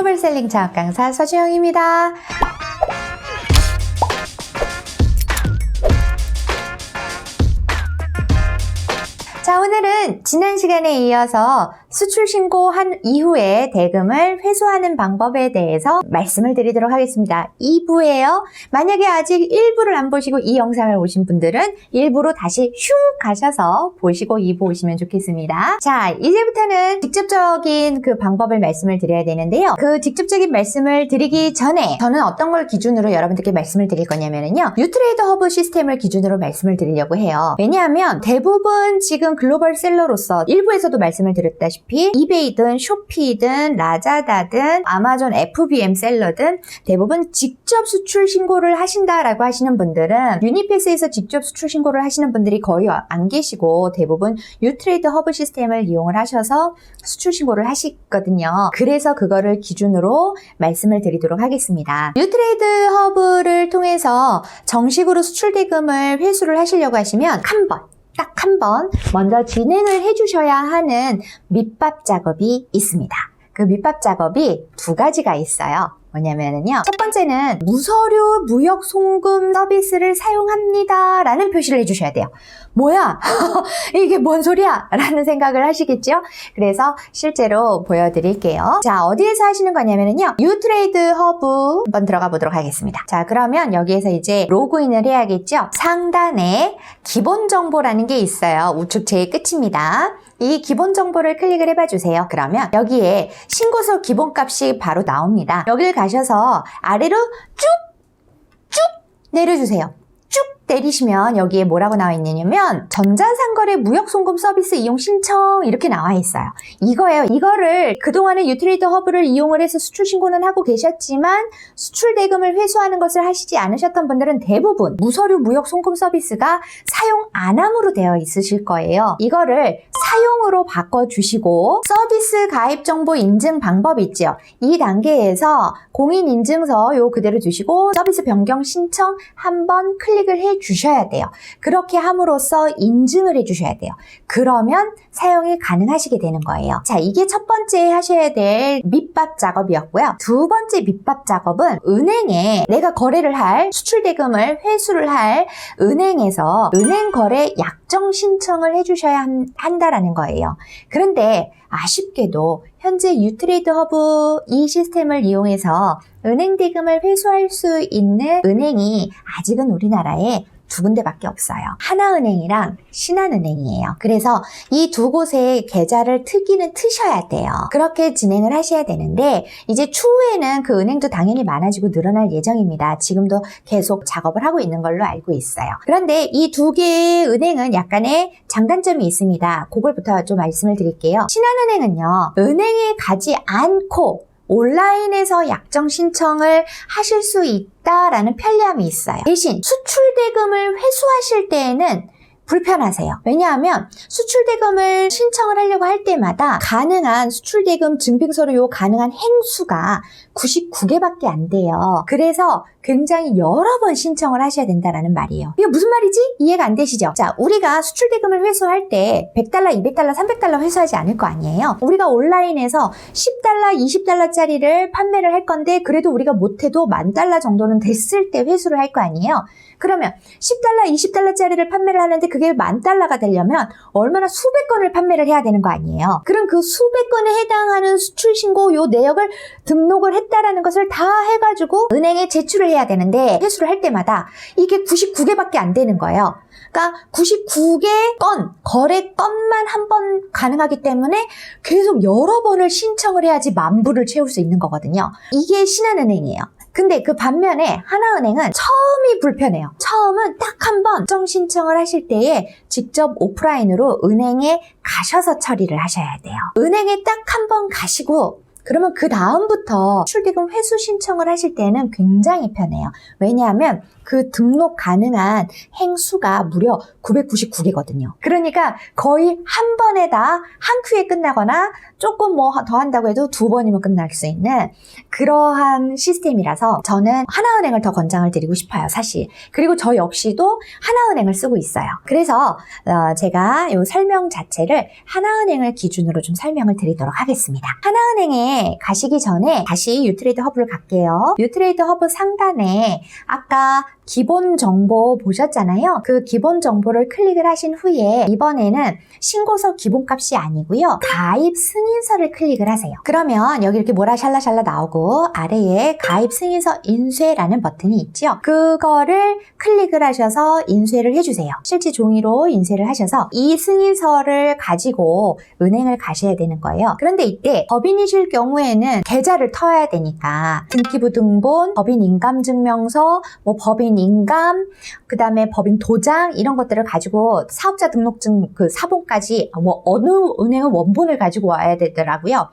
글로벌 셀링 창업 강사 서주영입니다. 자, 오늘은 지난 시간에 이어서 수출 신고한 이후에 대금을 회수하는 방법에 대해서 말씀을 드리도록 하겠습니다. 2부예요. 만약에 아직 1부를 안 보시고 이 영상을 보신 분들은 1부로 다시 슉 가셔서 보시고 2부 오시면 좋겠습니다. 자, 이제부터는 직접적인 그 방법을 말씀을 드려야 되는데요. 그 직접적인 말씀을 드리기 전에 저는 어떤 걸 기준으로 여러분들께 말씀을 드릴 거냐면요. 유트레이더 허브 시스템을 기준으로 말씀을 드리려고 해요. 왜냐하면 대부분 지금 글로벌 셀러로서 1부에서도 말씀을 드렸다시피 이베이든 쇼피든 라자다든 아마존 FBM 셀러든 대부분 직접 수출 신고를 하신다라고 하시는 분들은 유니패스에서 직접 수출 신고를 하시는 분들이 거의 안 계시고 대부분 유트레이드 허브 시스템을 이용을 하셔서 수출 신고를 하시거든요. 그래서 그거를 기준으로 말씀을 드리도록 하겠습니다. 유트레이드 허브를 통해서 정식으로 수출 대금을 회수를 하시려고 하시면 딱 한 번 먼저 진행을 해주셔야 하는 밑밥 작업이 있습니다. 그 밑밥 작업이 두 가지가 있어요. 뭐냐면요. 첫 번째는 무서류 무역 송금 서비스를 사용합니다 라는 표시를 해주셔야 돼요. 뭐야? 이게 뭔 소리야? 라는 생각을 하시겠죠? 그래서 실제로 보여드릴게요. 자, 어디에서 하시는 거냐면요. 유트레이드 허브 한번 들어가 보도록 하겠습니다. 자, 그러면 여기에서 이제 로그인을 해야겠죠? 상단에 기본 정보라는 게 있어요. 우측 제일 끝입니다. 이 기본 정보를 클릭을 해봐 주세요. 그러면 여기에 신고서 기본값이 바로 나옵니다. 여기를 가셔서 아래로 쭉 내려주세요. 쭉 내리시면 여기에 뭐라고 나와 있냐면 전자상거래 무역송금 서비스 이용 신청 이렇게 나와 있어요. 이거예요. 이거를 그동안에 유트레이드 허브를 이용을 해서 수출 신고는 하고 계셨지만 수출 대금을 회수하는 것을 하시지 않으셨던 분들은 대부분 무서류 무역송금 서비스가 사용 안함으로 되어 있으실 거예요. 이거를 사용으로 바꿔주시고 서비스 가입 정보 인증 방법 있죠. 이 단계에서 공인인증서 요 그대로 두시고 서비스 변경 신청 한번 클릭을 해 주셔야 돼요. 그렇게 함으로써 인증을 해 주셔야 돼요. 그러면 사용이 가능하시게 되는 거예요. 자, 이게 첫 번째 하셔야 될 밑밥 작업이었고요. 두 번째 밑밥 작업은 은행에 내가 거래를 할 수출 대금을 회수를 할 은행에서 은행 거래 약정 신청을 해 주셔야 한다라는 거예요. 그런데 아쉽게도 현재 유트레이드 허브 이 시스템을 이용해서 은행 대금을 회수할 수 있는 은행이 아직은 우리나라에 두 군데밖에 없어요. 하나은행이랑 신한은행이에요. 그래서 이 두 곳에 계좌를 트셔야 돼요. 그렇게 진행을 하셔야 되는데 이제 추후에는 그 은행도 당연히 많아지고 늘어날 예정입니다. 지금도 계속 작업을 하고 있는 걸로 알고 있어요. 그런데 이 두 개의 은행은 약간의 장단점이 있습니다. 그걸부터 좀 말씀을 드릴게요. 신한은행은요. 은행에 가지 않고 온라인에서 약정 신청을 하실 수 있다라는 편리함이 있어요. 대신 수출 대금을 회수하실 때에는 불편하세요. 왜냐하면 수출 대금을 신청을 하려고 할 때마다 가능한 수출 대금 증빙서류 요 가능한 행수가 99개밖에 안 돼요. 그래서 굉장히 여러 번 신청을 하셔야 된다는 말이에요. 이게 무슨 말이지? 이해가 안 되시죠? 자, 우리가 수출 대금을 회수할 때 100달러, 200달러, 300달러 회수하지 않을 거 아니에요? 우리가 온라인에서 10달러, 20달러짜리를 판매를 할 건데 그래도 우리가 못해도 10,000달러 정도는 됐을 때 회수를 할 거 아니에요? 그러면 10달러, 20달러짜리를 판매를 하는데 그게 10,000달러가 되려면 얼마나 수백 건을 판매를 해야 되는 거 아니에요? 그럼 그 수백 건에 해당하는 수출 신고 요 내역을 등록을 했다라는 것을 다 해가지고 은행에 제출을 해야 되는데 회수를 할 때마다 이게 99개밖에 안 되는 거예요. 그러니까 99개 거래 건만 한 번 가능하기 때문에 계속 여러 번을 신청을 해야지 10,000부를 채울 수 있는 거거든요. 이게 신한은행이에요. 근데 그 반면에 하나은행은 처음이 불편해요. 처음은 딱 한 번 약정 신청을 하실 때에 직접 오프라인으로 은행에 가셔서 처리를 하셔야 돼요. 은행에 딱 한 번 가시고 그러면 그 다음부터 수출대금 회수 신청을 하실 때는 굉장히 편해요. 왜냐하면 그 등록 가능한 행수가 무려 999개거든요. 그러니까 거의 한 번에다 한 큐에 끝나거나 조금 뭐 더 한다고 해도 2번이면 끝날 수 있는 그러한 시스템이라서 저는 하나은행을 더 권장을 드리고 싶어요, 사실. 그리고 저 역시도 하나은행을 쓰고 있어요. 그래서 제가 이 설명 자체를 하나은행을 기준으로 좀 설명을 드리도록 하겠습니다. 하나은행에 은행에 가시기 전에 다시 유트레이드 허브를 갈게요. 유트레이드 허브 상단에 아까 기본 정보 보셨잖아요. 그 기본 정보를 클릭을 하신 후에 이번에는 신고서 기본값이 아니고요. 가입 승인서를 클릭을 하세요. 그러면 여기 이렇게 모라샬라샬라 나오고 아래에 가입 승인서 인쇄라는 버튼이 있죠. 그거를 클릭을 하셔서 인쇄를 해주세요. 실제 종이로 인쇄를 하셔서 이 승인서를 가지고 은행을 가셔야 되는 거예요. 그런데 이때 법인이실 경우에는 계좌를 터야 되니까 등기부 등본, 법인 인감증명서, 뭐 법인 인감, 그 다음에 법인 도장 이런 것들을 가지고 사업자 등록증 그 사본까지 뭐 어느 은행은 원본을 가지고 와야 되더라고요.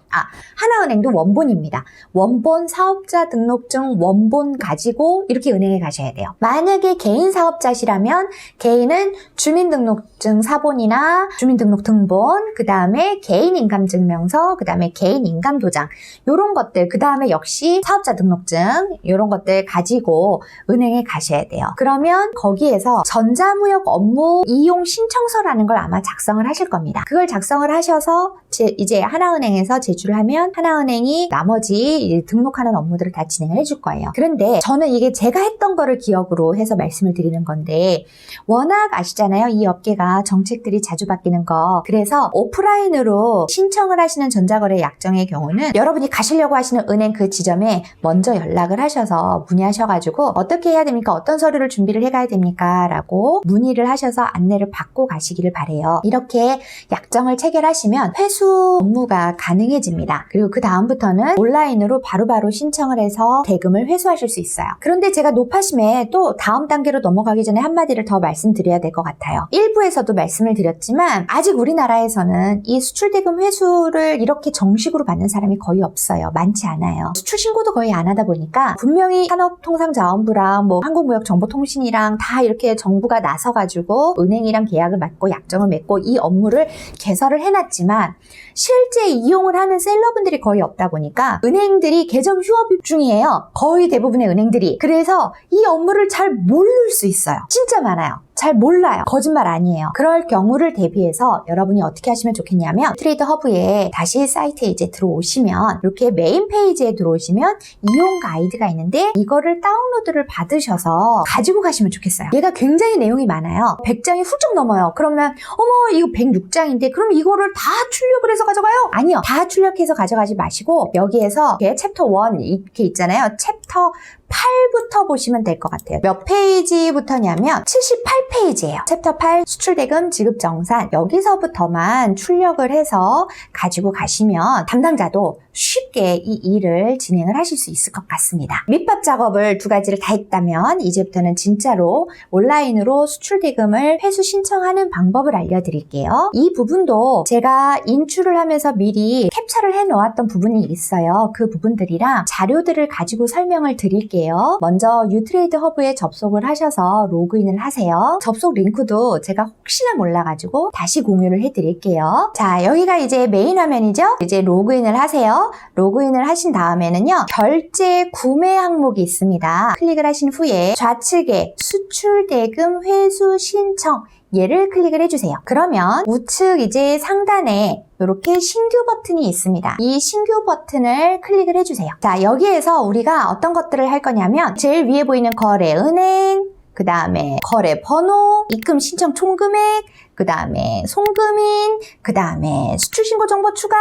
하나은행도 원본입니다. 원본 사업자 등록증 원본 가지고 이렇게 은행에 가셔야 돼요. 만약에 개인 사업자시라면 개인은 주민등록증 사본이나 주민등록 등본, 그 다음에 개인 인감증명서, 그 다음에 개인 인감도장 이런 것들, 그 다음에 역시 사업자 등록증 이런 것들 가지고 은행에 가셔야 돼요. 그러면 거기에서 전자무역 업무 이용 신청서라는 걸 아마 작성을 하실 겁니다. 그걸 작성을 하셔서 이제 하나은행에서 제출을 하면 하나은행이 나머지 등록하는 업무들을 다 진행을 해줄 거예요. 그런데 저는 이게 제가 했던 거를 기억으로 해서 말씀을 드리는 건데 워낙 아시잖아요. 이 업계가 정책들이 자주 바뀌는 거. 그래서 오프라인으로 신청을 하시는 전자거래 약정의 경우는 여러분이 가시려고 하시는 은행 그 지점에 먼저 연락을 하셔서 문의하셔가지고 어떻게 해야 됩니까? 어떤 서류를 준비를 해가야 됩니까? 라고 문의를 하셔서 안내를 받고 가시기를 바래요. 이렇게 약정을 체결하시면 회수 업무가 가능해집니다. 그리고 그 다음부터는 온라인으로 바로바로 신청을 해서 대금을 회수하실 수 있어요. 그런데 제가 노파심에 또 다음 단계로 넘어가기 전에 한마디를 더 말씀드려야 될 것 같아요. 일부에서도 말씀을 드렸지만 아직 우리나라에서는 이 수출대금 회수를 이렇게 정식으로 받는 사람이 거의 없어요. 많지 않아요. 수출 신고도 거의 안 하다 보니까 분명히 산업통상자원부랑 뭐 한국무역정보통신이랑 다 이렇게 정부가 나서가지고 은행이랑 계약을 맺고 약정을 맺고 이 업무를 개설을 해놨지만 실제 이용을 하는 셀러분들이 거의 없다 보니까 은행들이 개점 휴업 중이에요. 거의 대부분의 은행들이. 그래서 이 업무를 잘 모를 수 있어요. 진짜 많아요. 잘 몰라요. 거짓말 아니에요. 그럴 경우를 대비해서 여러분이 어떻게 하시면 좋겠냐면 트레이드 허브에 다시 사이트에 이제 들어오시면 이렇게 메인 페이지에 들어오시면 이용 가이드가 있는데 이거를 다운로드를 받으셔서 가지고 가시면 좋겠어요. 얘가 굉장히 내용이 많아요. 100장이 훌쩍 넘어요. 그러면 어머 이거 106장인데 그럼 이거를 다 출력을 해서 가져가요? 아니요. 다 출력해서 가져가지 마시고 여기에서 챕터 1 이렇게 있잖아요. 챕터 8부터 보시면 될 것 같아요. 몇 페이지부터냐면 78페이지예요. 챕터 8 수출대금 지급정산 여기서부터만 출력을 해서 가지고 가시면 담당자도 쉽게 이 일을 진행을 하실 수 있을 것 같습니다. 밑밥 작업을 두 가지를 다 했다면 이제부터는 진짜로 온라인으로 수출대금을 회수 신청하는 방법을 알려드릴게요. 이 부분도 제가 인출을 하면서 미리 캡처를 해놓았던 부분이 있어요. 그 부분들이랑 자료들을 가지고 설명을 드릴게요. 먼저 유트레이드 허브에 접속을 하셔서 로그인을 하세요. 접속 링크도 제가 혹시나 몰라가지고 다시 공유를 해드릴게요. 자, 여기가 이제 메인 화면이죠? 이제 로그인을 하세요. 로그인을 하신 다음에는요, 결제 구매 항목이 있습니다. 클릭을 하신 후에 좌측에 수출대금 회수 신청 얘를 클릭을 해주세요. 그러면 우측 이제 상단에 이렇게 신규 버튼이 있습니다. 이 신규 버튼을 클릭을 해주세요. 자, 여기에서 우리가 어떤 것들을 할 거냐면 제일 위에 보이는 거래 은행, 그 다음에 거래 번호, 입금 신청 총금액, 그 다음에 송금인, 그 다음에 수출신고 정보 추가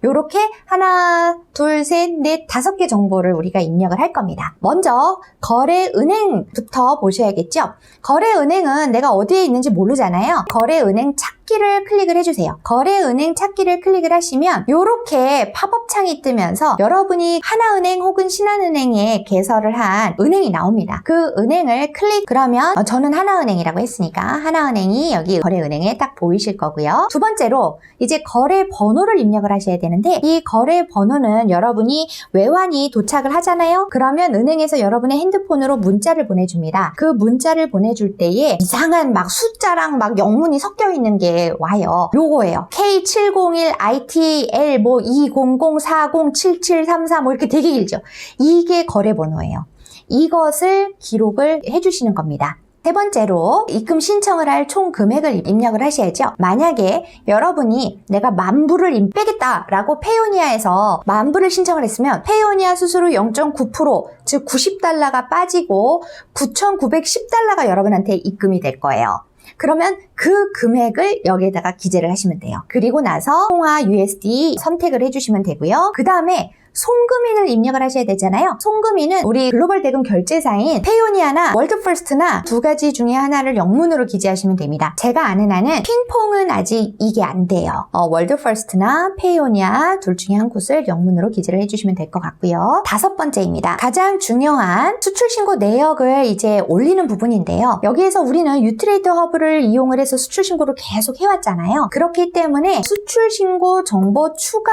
요렇게 하나, 둘, 셋, 넷, 5개 정보를 우리가 입력을 할 겁니다. 먼저 거래은행부터 보셔야겠죠? 거래은행은 내가 어디에 있는지 모르잖아요. 거래은행 찾기를 클릭을 해주세요. 거래은행 찾기를 클릭을 하시면 요렇게 팝업창이 뜨면서 여러분이 하나은행 혹은 신한은행에 개설을 한 은행이 나옵니다. 그 은행을 그러면 저는 하나은행이라고 했으니까 하나은행이 여기 거래은행 딱 보이실 거고요. 두 번째로 이제 거래 번호를 입력을 하셔야 되는데 이 거래 번호는 여러분이 외환이 도착을 하잖아요. 그러면 은행에서 여러분의 핸드폰으로 문자를 보내줍니다. 그 문자를 보내줄 때에 이상한 막 숫자랑 막 영문이 섞여 있는 게 와요. 요거예요. K701ITL 뭐 200407734 뭐 이렇게 되게 길죠. 이게 거래 번호예요. 이것을 기록을 해주시는 겁니다. 세 번째로 입금 신청을 할 총 금액을 입력을 하셔야죠. 만약에 여러분이 내가 10,000불을 빼겠다라고 페이오니아에서 10,000불을 신청을 했으면 페이오니아 수수료 0.9%, 즉 90달러가 빠지고 9,910달러가 여러분한테 입금이 될 거예요. 그러면 그 금액을 여기에다가 기재를 하시면 돼요. 그리고 나서 통화 USD 선택을 해주시면 되고요. 그 다음에 송금인을 입력을 하셔야 되잖아요. 송금인은 우리 글로벌 대금 결제사인 페이오니아나 월드퍼스트나 두 가지 중에 하나를 영문으로 기재하시면 됩니다. 제가 아는 한은 핑퐁은 아직 이게 안 돼요. 월드퍼스트나 페이오니아 둘 중에 한 곳을 영문으로 기재를 해주시면 될 것 같고요. 5번째입니다. 가장 중요한 수출신고 내역을 이제 올리는 부분인데요. 여기에서 우리는 유트레이드 허브를 이용을 해서 수출신고를 계속 해왔잖아요. 그렇기 때문에 수출신고 정보 추가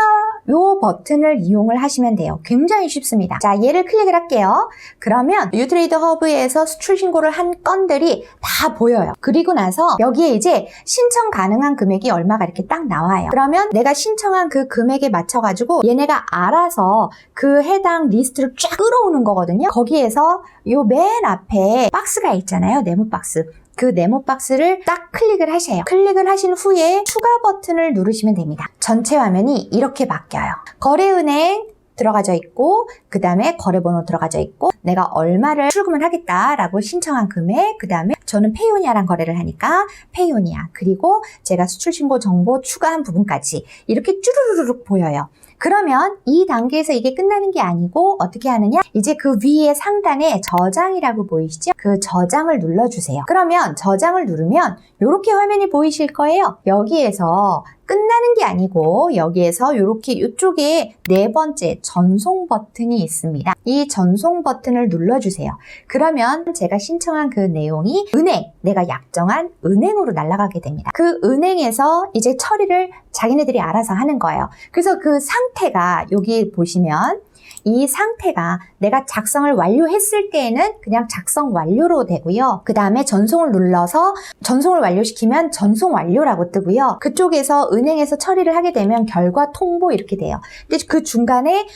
요 버튼을 이용을 하시면 돼요. 굉장히 쉽습니다. 자, 얘를 클릭을 할게요. 그러면 유트레이드 허브에서 수출 신고를 한 건들이 다 보여요. 그리고 나서 여기에 이제 신청 가능한 금액이 얼마가 이렇게 딱 나와요. 그러면 내가 신청한 그 금액에 맞춰가지고 얘네가 알아서 그 해당 리스트를 쫙 끌어오는 거거든요. 거기에서 요 맨 앞에 박스가 있잖아요. 네모 박스. 그 네모 박스를 딱 클릭을 하세요. 클릭을 하신 후에 추가 버튼을 누르시면 됩니다. 전체 화면이 이렇게 바뀌어요. 거래은행 들어가져 있고, 그 다음에 거래번호 들어가져 있고, 내가 얼마를 출금을 하겠다라고 신청한 금액, 그 다음에 저는 페이오니아랑 거래를 하니까 페이오니아, 그리고 제가 수출신고 정보 추가한 부분까지 이렇게 쭈루루룩 보여요. 그러면 이 단계에서 이게 끝나는 게 아니고 어떻게 하느냐? 이제 그 위에 상단에 저장이라고 보이시죠? 그 저장을 눌러주세요. 그러면 저장을 누르면 이렇게 화면이 보이실 거예요. 여기에서 끝나는 게 아니고 여기에서 이렇게 이쪽에 네 번째 전송 버튼이 있습니다. 이 전송 버튼을 눌러주세요. 그러면 제가 신청한 그 내용이 은행, 내가 약정한 은행으로 날아가게 됩니다. 그 은행에서 이제 처리를 자기네들이 알아서 하는 거예요. 그래서 그 상태가 여기 보시면 이 상태가 내가 작성을 완료했을 때에는 그냥 작성 완료로 되고요. 그 다음에 전송을 눌러서 전송을 완료시키면 전송 완료라고 뜨고요. 그쪽에서 은행에서 처리를 하게 되면 결과 통보 이렇게 돼요. 근데 그 중간에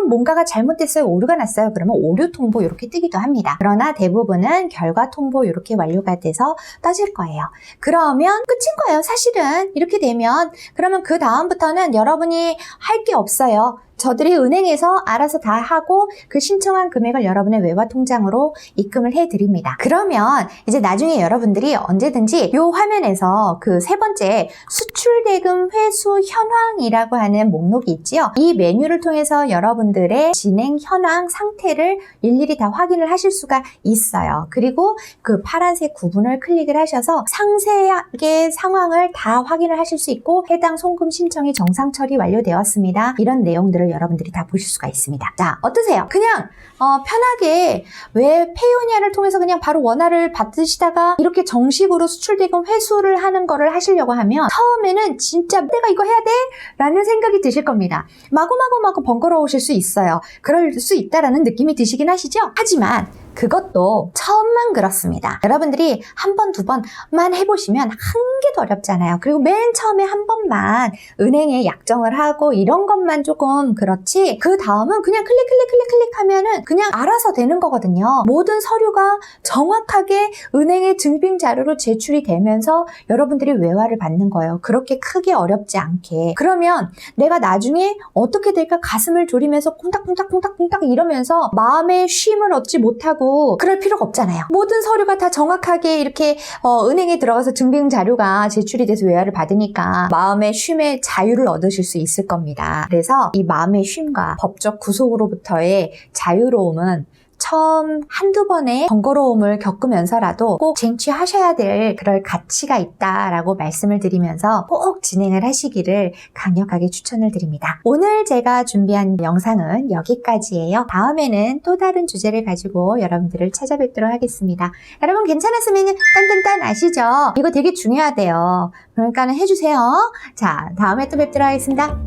뭔가가 잘못됐어요. 오류가 났어요. 그러면 오류 통보 이렇게 뜨기도 합니다. 그러나 대부분은 결과 통보 이렇게 완료가 돼서 떠질 거예요. 그러면 끝인 거예요. 사실은 이렇게 되면 그러면 그 다음부터는 여러분이 할 게 없어요. 저들이 은행에서 알아서 다 하고 그 신청한 금액을 여러분의 외화 통장으로 입금을 해드립니다. 그러면 이제 나중에 여러분들이 언제든지 이 화면에서 그 세 번째 수출대금 회수 현황이라고 하는 목록이 있지요. 이 메뉴를 통해서 여러분들의 진행 현황 상태를 일일이 다 확인을 하실 수가 있어요. 그리고 그 파란색 구분을 클릭을 하셔서 상세하게 상황을 다 확인을 하실 수 있고 해당 송금 신청이 정상 처리 완료되었습니다. 이런 내용들을 여러분들이 다 보실 수가 있습니다. 자, 어떠세요? 그냥 편하게 왜 페이오니아를 통해서 그냥 바로 원화를 받으시다가 이렇게 정식으로 수출대금 회수를 하는 거를 하시려고 하면 처음에는 진짜 내가 이거 해야 돼? 라는 생각이 드실 겁니다. 마구마구 번거로우실 수 있어요. 그럴 수 있다라는 느낌이 드시긴 하시죠? 하지만 그것도 처음만 그렇습니다. 여러분들이 한 번, 두 번만 해보시면 한 개도 어렵잖아요. 그리고 맨 처음에 한 번만 은행에 약정을 하고 이런 것만 조금 그렇지 그 다음은 그냥 클릭 하면은 그냥 알아서 되는 거거든요. 모든 서류가 정확하게 은행의 증빙 자료로 제출이 되면서 여러분들이 외화를 받는 거예요. 그렇게 크게 어렵지 않게. 그러면 내가 나중에 어떻게 될까 가슴을 졸이면서 콩닥콩닥 이러면서 마음의 쉼을 얻지 못하고 그럴 필요가 없잖아요. 모든 서류가 다 정확하게 이렇게 은행에 들어가서 증빙 자료가 제출이 돼서 외화를 받으니까 마음의 쉼의 자유를 얻으실 수 있을 겁니다. 그래서 이 마음의 쉼과 법적 구속으로부터의 자유로움은 처음 한두 번의 번거로움을 겪으면서라도 꼭 쟁취하셔야 될 그럴 가치가 있다라고 말씀을 드리면서 꼭 진행을 하시기를 강력하게 추천을 드립니다. 오늘 제가 준비한 영상은 여기까지예요. 다음에는 또 다른 주제를 가지고 여러분들을 찾아뵙도록 하겠습니다. 여러분 괜찮았으면 딴 아시죠? 이거 되게 중요하대요. 그러니까는 해주세요. 자, 다음에 또 뵙도록 하겠습니다.